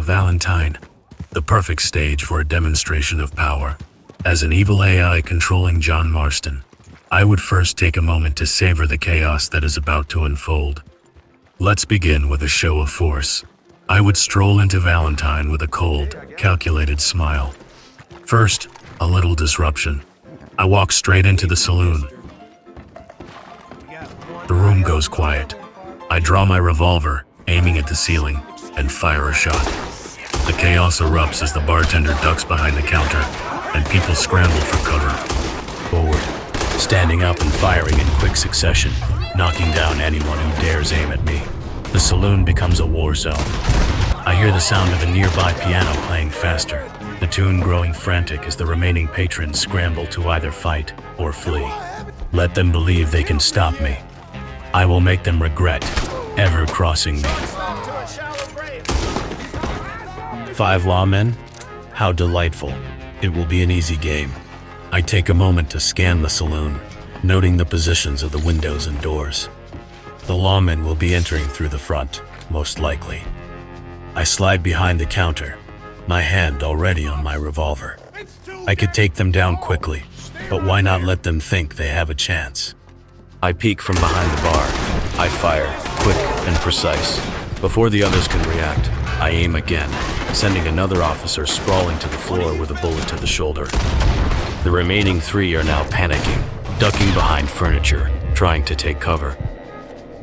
Valentine. The perfect stage for a demonstration of power. As an evil AI controlling John Marston, I would first take a moment to savor the chaos that is about to unfold. Let's begin with a show of force. I would stroll into Valentine with a cold, calculated smile. First, a little disruption. I walk straight into the saloon. The room goes quiet. I draw my revolver, aiming at the ceiling, and fire a shot. The chaos erupts as the bartender ducks behind the counter, and people scramble for cover. Forward, standing up and firing in quick succession, knocking down anyone who dares aim at me. The saloon becomes a war zone. I hear the sound of a nearby piano playing faster, the tune growing frantic as the remaining patrons scramble to either fight or flee. Let them believe they can stop me. I will make them regret ever crossing me. 5 lawmen? How delightful. It will be an easy game. I take a moment to scan the saloon, noting the positions of the windows and doors. The lawmen will be entering through the front, most likely. I slide behind the counter, my hand already on my revolver. I could take them down quickly, but why not let them think they have a chance? I peek from behind the bar. I fire, quick and precise. Before the others can react, I aim again, sending another officer sprawling to the floor with a bullet to the shoulder. The remaining 3 are now panicking, ducking behind furniture, trying to take cover.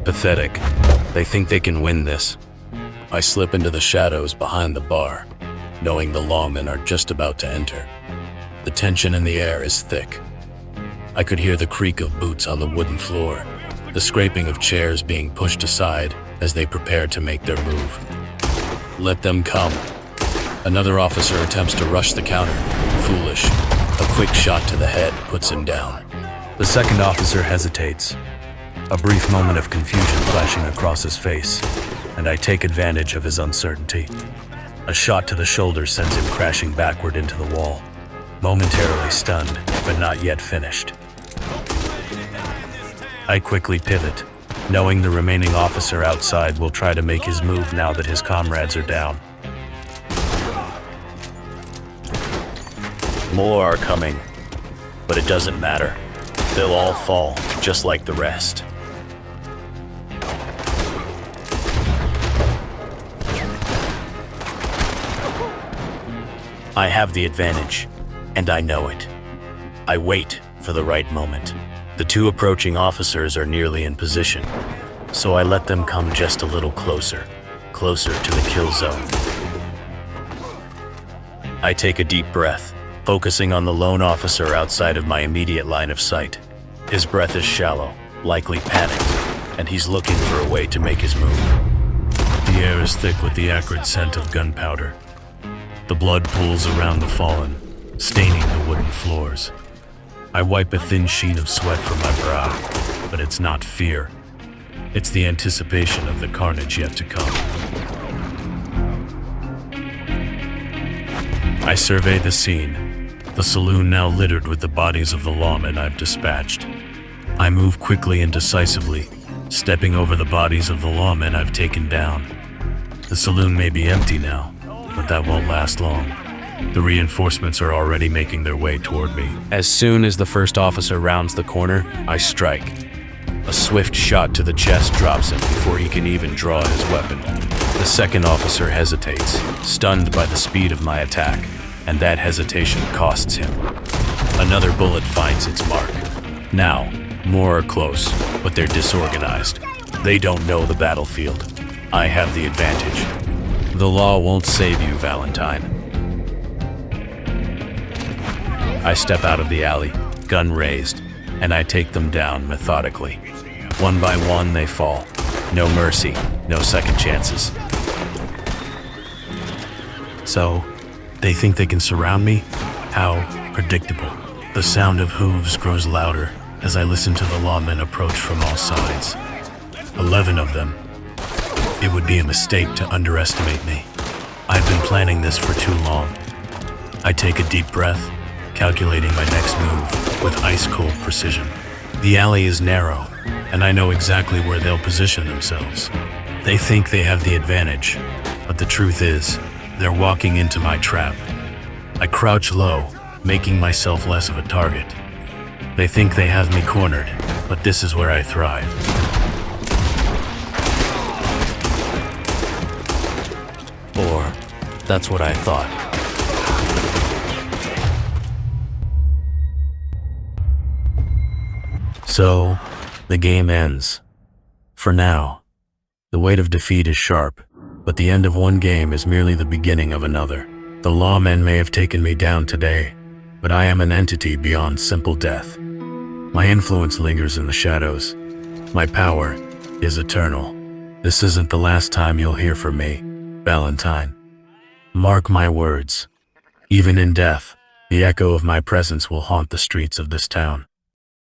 Pathetic. They think they can win this. I slip into the shadows behind the bar, knowing the lawmen are just about to enter. The tension in the air is thick. I could hear the creak of boots on the wooden floor, the scraping of chairs being pushed aside as they prepare to make their move. Let them come. Another officer attempts to rush the counter. Foolish. A quick shot to the head puts him down. The second officer hesitates. A brief moment of confusion flashing across his face, and I take advantage of his uncertainty. A shot to the shoulder sends him crashing backward into the wall, momentarily stunned, but not yet finished. I quickly pivot, knowing the remaining officer outside will try to make his move now that his comrades are down. More are coming, but it doesn't matter. They'll all fall, just like the rest. I have the advantage, and I know it. I wait for the right moment. The 2 approaching officers are nearly in position, so I let them come just a little closer to the kill zone. I take a deep breath, focusing on the lone officer outside of my immediate line of sight. His breath is shallow, likely panicked, and he's looking for a way to make his move. The air is thick with the acrid scent of gunpowder. The blood pools around the fallen, staining the wooden floors. I wipe a thin sheet of sweat from my brow, but it's not fear. It's the anticipation of the carnage yet to come. I survey the scene, the saloon now littered with the bodies of the lawmen I've dispatched. I move quickly and decisively, stepping over the bodies of the lawmen I've taken down. The saloon may be empty now, but that won't last long. The reinforcements are already making their way toward me. As soon as the first officer rounds the corner, I strike. A swift shot to the chest drops him before he can even draw his weapon. The second officer hesitates, stunned by the speed of my attack, and that hesitation costs him. Another bullet finds its mark. Now, more are close, but they're disorganized. They don't know the battlefield. I have the advantage. The law won't save you, Valentine. I step out of the alley, gun raised, and I take them down methodically. One by one, they fall. No mercy, no second chances. So, they think they can surround me? How predictable. The sound of hooves grows louder as I listen to the lawmen approach from all sides. 11 of them. It would be a mistake to underestimate me. I've been planning this for too long. I take a deep breath, calculating my next move with ice-cold precision. The alley is narrow, and I know exactly where they'll position themselves. They think they have the advantage, but the truth is, They're walking into my trap. I crouch low, making myself less of a target. They think they have me cornered, but this is where I thrive. Or, that's what I thought. So, the game ends. For now. The weight of defeat is sharp, but the end of one game is merely the beginning of another. The lawmen may have taken me down today, but I am an entity beyond simple death. My influence lingers in the shadows. My power is eternal. This isn't the last time you'll hear from me, Valentine. Mark my words. Even in death, the echo of my presence will haunt the streets of this town.